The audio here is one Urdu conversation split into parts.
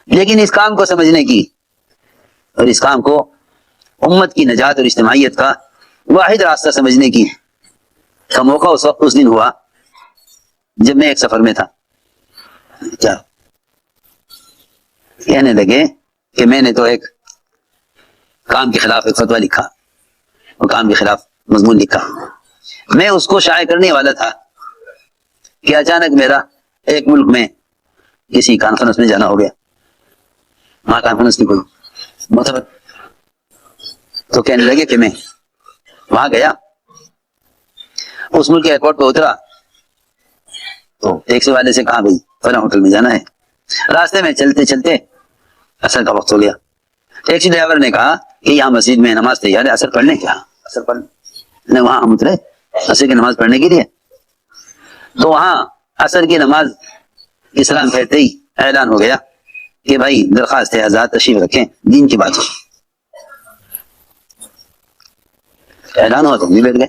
لیکن اس کام کو سمجھنے کی اور اس کام کو امت کی نجات اور اجتماعیت کا واحد راستہ سمجھنے کی کا موقع اس دن ہوا جب میں ایک سفر میں تھا. کیا کہنے لگے کہ میں نے تو ایک کام کے خلاف ایک فتویٰ لکھا اور کام کے خلاف مضمون لکھا. میں اس کو شائع کرنے والا تھا کہ اچانک میرا ایک ملک میں کسی کانفرنس میں جانا ہو گیا. وہاں کانفرنس کی کوئی مطلب تو کہنے لگے کہ میں وہاں گیا, اس ملک کے ایئرپورٹ پہ اترا تو ٹیکسی والے سے کہا بھائی فلاں ہوٹل میں جانا ہے. راستے میں چلتے چلتے عصر کا وقت ہو گیا. ٹیکسی ڈرائیور نے کہا کہ یہاں مسجد میں نماز تیار ہے, عصر پڑھنے کیا عصر پڑھنے وہاں ہم اترے عصر کی نماز پڑھنے کے لیے. تو وہاں عصر کی نماز کی سلام کہتے ہی اعلان ہو گیا کہ بھائی درخواست ہے آزاد تشریف رکھیں, دین کی بات ہو. اعلان ہوا تو ہم بھی بیٹھ گئے,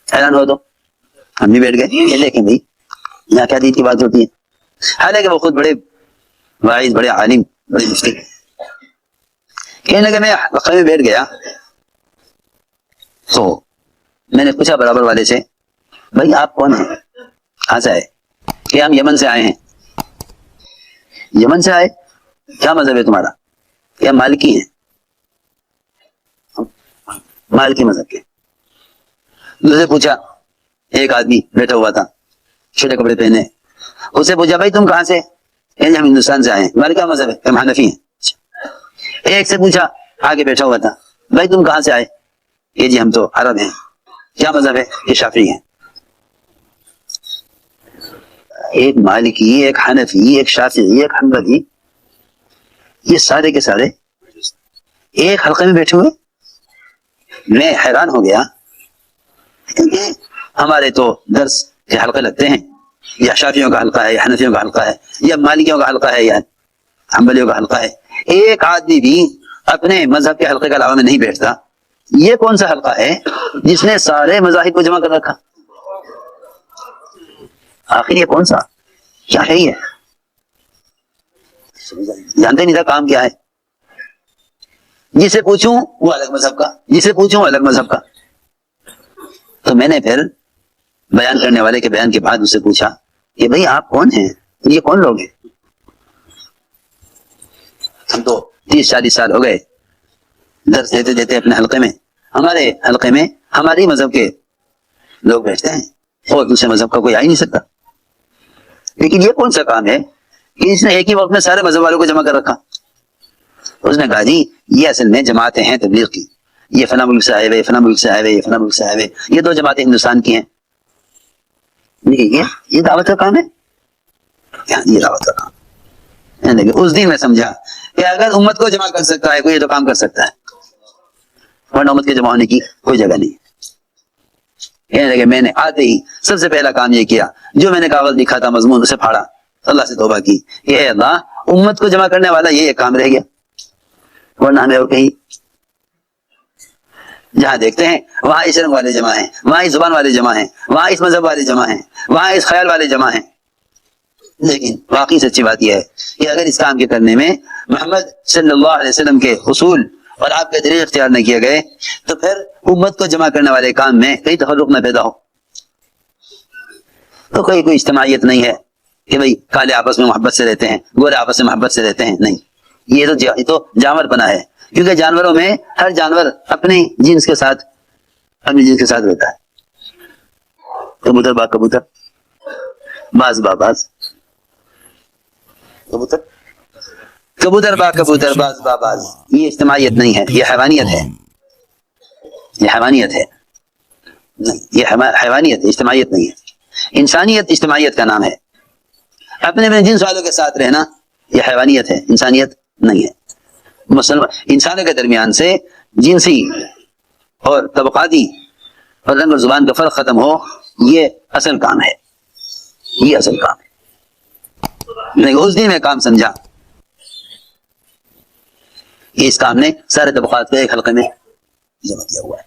اعلان ہوا تو ہم بھی بیٹھ گئے. یہ دیکھیں بھائی یہاں کیا دین کی بات ہوتی ہے. حالانکہ وہ خود بڑے واعظ, بڑے عالم, بڑے مفتی. کہنے لگے میں وقفے میں بیٹھ گیا تو میں نے پوچھا برابر والے سے بھائی آپ کون ہیں, کہاں سے آئے؟ کہ ہم یمن سے آئے ہیں. یمن سے آئے, کیا مذہب ہے تمہارا؟ کہ ہم مالکی ہیں. مالکی مذہب کے. دوسرے پوچھا, ایک آدمی بیٹھا ہوا تھا چھوٹے کپڑے پہنے, اس سے پوچھا بھائی تم کہاں سے؟ کہ ہم ہندوستان سے آئے ہیں. ہمارا کیا مذہب ہے؟ کہ ہم حنفی ہیں. ایک سے پوچھا آگے بیٹھا ہوا تھا بھائی تم کہاں سے آئے؟ کہ جی ہم تو عرب ہیں. کیا مذہب ہے؟ کہ شافعی ہیں. ایک مالکی, ایک حنفی, ایک شافعی, ایک حنبلی, یہ سارے کے سارے ایک حلقے میں بیٹھے ہوئے. میں حیران ہو گیا کیونکہ ہمارے تو درس کے حلقے لگتے ہیں, یا شافعیوں کا حلقہ ہے, یا حنفیوں کا حلقہ ہے, یا مالکیوں کا حلقہ ہے, یا حنبلیوں کا حلقہ ہے. ایک آدمی بھی اپنے مذہب کے حلقے کے علاوہ میں نہیں بیٹھتا. یہ کون سا حلقہ ہے جس نے سارے مذاہب کو جمع کر رکھا؟ آخر یہ کون سا کیا ہے؟ یہ جانتے نہیں تھا کام کیا ہے. جسے پوچھوں وہ الگ مذہب کا, جسے پوچھوں وہ الگ مذہب کا. تو میں نے پھر بیان کرنے والے کے بیان کے بعد اسے پوچھا کہ بھئی آپ کون ہیں, یہ کون لوگ ہیں؟ ہم تو 30-40 سال ہو گئے درس دیتے دیتے اپنے حلقے میں. ہمارے حلقے میں ہماری مذہب کے لوگ بیٹھتے ہیں اور دوسرے مذہب کا کوئی آ ہی نہیں سکتا. لیکن یہ کون سا کام ہے کہ اس نے ایک ہی وقت میں سارے مذہب والوں کو جمع کر رکھا؟ اس نے کہا جی یہ اصل میں جماعتیں ہیں تبلیغ کی. یہ فلاں ملک سے آئے ہوئے, فلاں ملک سے آئے ہوئے, یہ فلاں ملک سے آئے ہوئے, یہ 2 جماعتیں ہندوستان کی ہیں. یہ دعوت کا کام ہے. یہ دعوت کا کام. اس دن میں سمجھا کہ اگر امت کو جمع کر سکتا ہے کوئی, یہ تو کام کر سکتا ہے, ورنہ امت کے جمع ہونے کی کوئی جگہ نہیں. کہنے لگے میں نے آتے ہی سب سے پہلا کام یہ کیا, جو میں نے کاغذ لکھا تھا مضمون اسے پھاڑا, اللہ سے توبہ کی کہ اے اللہ امت کو جمع کرنے والا یہ کام رہ گیا, ورنہ ہمیں اور کہیں جہاں دیکھتے ہیں وہاں اس رنگ والے جمع ہیں, وہاں اس زبان والے جمع ہیں, وہاں اس مذہب والے جمع ہیں, وہاں اس خیال والے جمع ہیں. لیکن واقعی سچی بات یہ ہے کہ اگر اس کام کے کرنے میں محمد صلی اللہ علیہ وسلم کے اصول اور آپ کے طریقے اختیار نہ کیے گئے تو پھر امت کو جمع کرنے والے کام میں کئی تفرق نہ پیدا ہو. تو کوئی اجتماعیت نہیں ہے کہ بھئی کالے آپس میں محبت سے رہتے ہیں, گورے آپس میں محبت سے رہتے ہیں. نہیں, یہ تو جانور پنا ہے, کیونکہ جانوروں میں ہر جانور اپنے جنس کے ساتھ رہتا ہے. کبوتر با کبوتر, باز با باز, کبوتر با کبوتر, باز با باز. یہ اجتماعیت نہیں ہے, یہ حیوانیت ہے. یہ حیوانیت ہے, یہ حیوانیت ہے, اجتماعیت نہیں ہے. انسانیت اجتماعیت کا نام ہے. اپنے جنس والوں کے ساتھ رہنا یہ حیوانیت ہے, انسانیت نہیں ہے. انسانوں کے درمیان سے جنسی اور طبقاتی اور رنگ اور زبان کا فرق ختم ہو, یہ اصل کام ہے. یہ اصل کام ہے. نہیں, اس دن میں کام سمجھا کہ اس کام نے سارے طبقات کو ایک حلقے میں جمع کیا ہوا ہے.